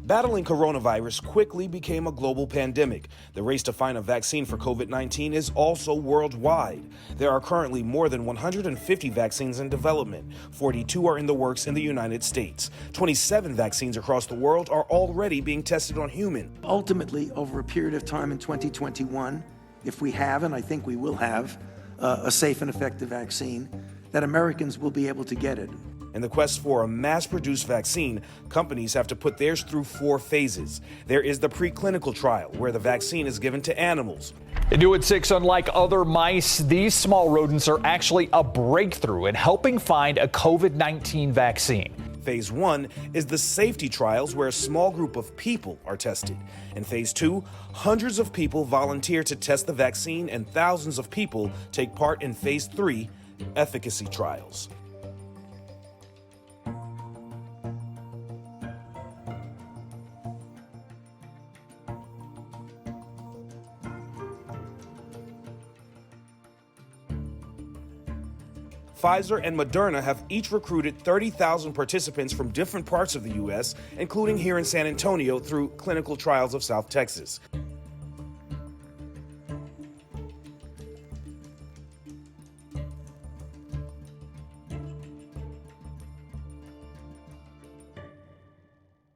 Battling coronavirus quickly became a global pandemic. The race to find a vaccine for COVID-19 is also worldwide. There are currently more than 150 vaccines in development. 42 are in the works in the United States. 27 vaccines across the world are already being tested on humans. Ultimately, over a period of time in 2021, if we have, and I think we will have, a safe and effective vaccine, that Americans will be able to get it. In the quest for a mass-produced vaccine, companies have to put theirs through 4 phases. There is the preclinical trial, where the vaccine is given to animals. New at 6, unlike other mice, these small rodents are actually a breakthrough in helping find a COVID-19 vaccine. Phase 1 is the safety trials, where a small group of people are tested. In Phase 2, hundreds of people volunteer to test the vaccine, and thousands of people take part in Phase 3 efficacy trials. Pfizer and Moderna have each recruited 30,000 participants from different parts of the U.S., including here in San Antonio, through clinical trials of South Texas.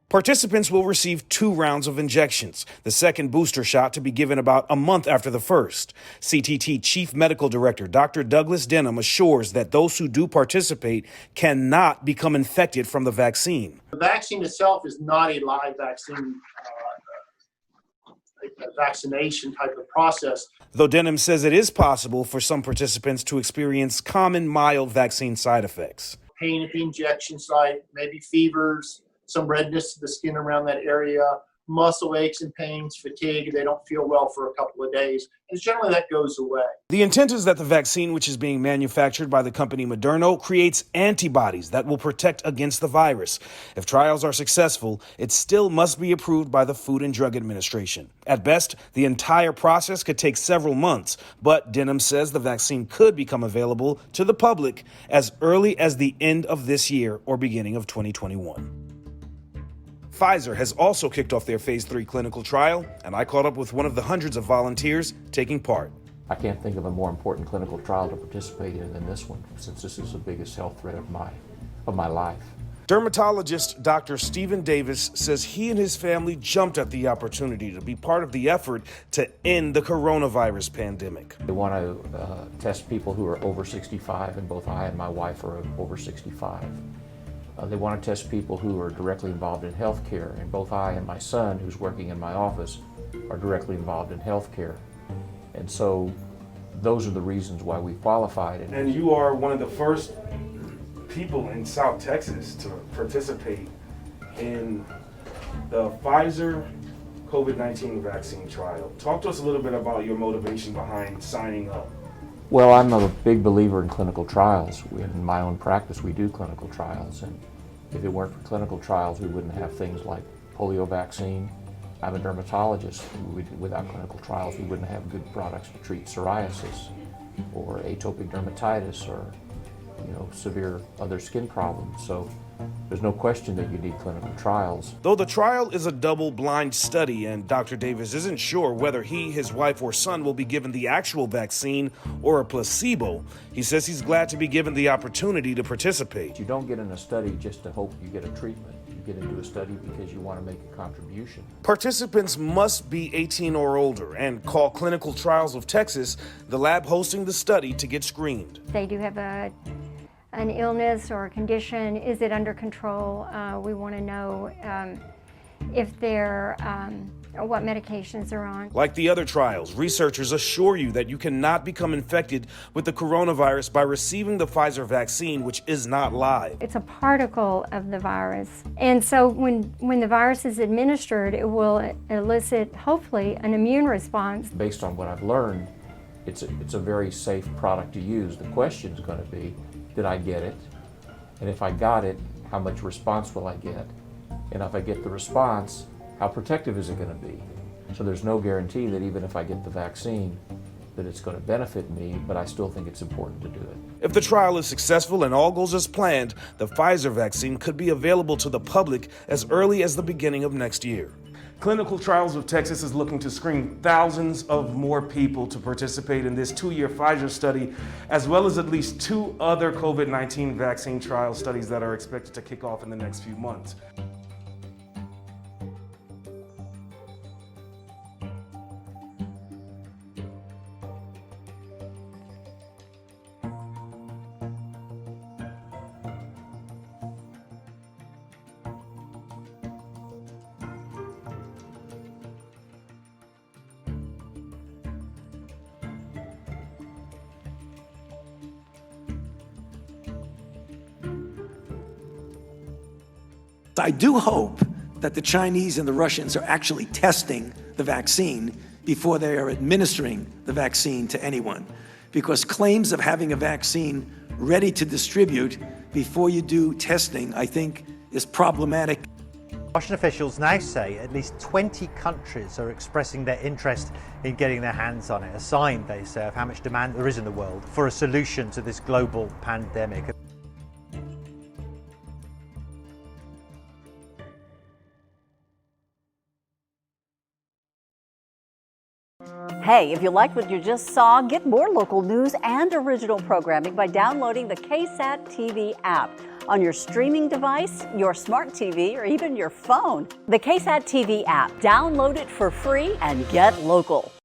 Participants will receive 2 rounds of injections, the second booster shot to be given about a month after the first. CTT Chief Medical Director Dr. Douglas Denham assures that those who do participate cannot become infected from the vaccine. The vaccine itself is not a live vaccine, a vaccination type of process. Though Denham says it is possible for some participants to experience common mild vaccine side effects. Pain at the injection site, maybe fevers, some redness to the skin around that area, muscle aches and pains, fatigue. They don't feel well for a couple of days. And generally that goes away. The intent is that the vaccine, which is being manufactured by the company Moderna, creates antibodies that will protect against the virus. If trials are successful, it still must be approved by the Food and Drug Administration. At best, the entire process could take several months, but Denham says the vaccine could become available to the public as early as the end of this year or beginning of 2021. Pfizer has also kicked off their Phase 3 clinical trial, and I caught up with one of the hundreds of volunteers taking part. I can't think of a more important clinical trial to participate in than this one, since this is the biggest health threat of my life. Dermatologist Dr. Stephen Davis says he and his family jumped at the opportunity to be part of the effort to end the coronavirus pandemic. They want to test people who are over 65, and both I and my wife are over 65. They want to test people who are directly involved in healthcare, and both I and my son, who's working in my office, are directly involved in healthcare. And so those are the reasons why we qualified. And you are one of the first people in South Texas to participate in the Pfizer COVID-19 vaccine trial. Talk to us a little bit about your motivation behind signing up. Well, I'm a big believer in clinical trials. In my own practice, we do clinical trials, and if it weren't for clinical trials, we wouldn't have things like polio vaccine. I'm a dermatologist. Without clinical trials, we wouldn't have good products to treat psoriasis or atopic dermatitis or severe other skin problems. So there's no question that you need clinical trials. Though the trial is a double-blind study and Dr. Davis isn't sure whether he, his wife, or son will be given the actual vaccine or a placebo, he says he's glad to be given the opportunity to participate. You don't get in a study just to hope you get a treatment. You get into a study because you want to make a contribution. Participants must be 18 or older and call Clinical Trials of Texas, the lab hosting the study, to get screened. They do have an illness or a condition. Is it under control? We want to know if they're, what medications they're on. Like the other trials, researchers assure you that you cannot become infected with the coronavirus by receiving the Pfizer vaccine, which is not live. It's a particle of the virus. And so when the virus is administered, it will elicit, hopefully, an immune response. Based on what I've learned, it's a very safe product to use. The question is going to be, did I get it? And if I got it, how much response will I get? And if I get the response, how protective is it going to be? So there's no guarantee that even if I get the vaccine, that it's going to benefit me, but I still think it's important to do it. If the trial is successful and all goes as planned, the Pfizer vaccine could be available to the public as early as the beginning of next year. Clinical Trials of Texas is looking to screen thousands of more people to participate in this 2-year Pfizer study, as well as at least 2 other COVID-19 vaccine trial studies that are expected to kick off in the next few months. I do hope that the Chinese and the Russians are actually testing the vaccine before they are administering the vaccine to anyone, because claims of having a vaccine ready to distribute before you do testing, I think, is problematic. Russian officials now say at least 20 countries are expressing their interest in getting their hands on it, a sign, they say, of how much demand there is in the world for a solution to this global pandemic. Hey, if you liked what you just saw, get more local news and original programming by downloading the KSAT-TV app on your streaming device, your smart TV, or even your phone. The KSAT-TV app. Download it for free and get local.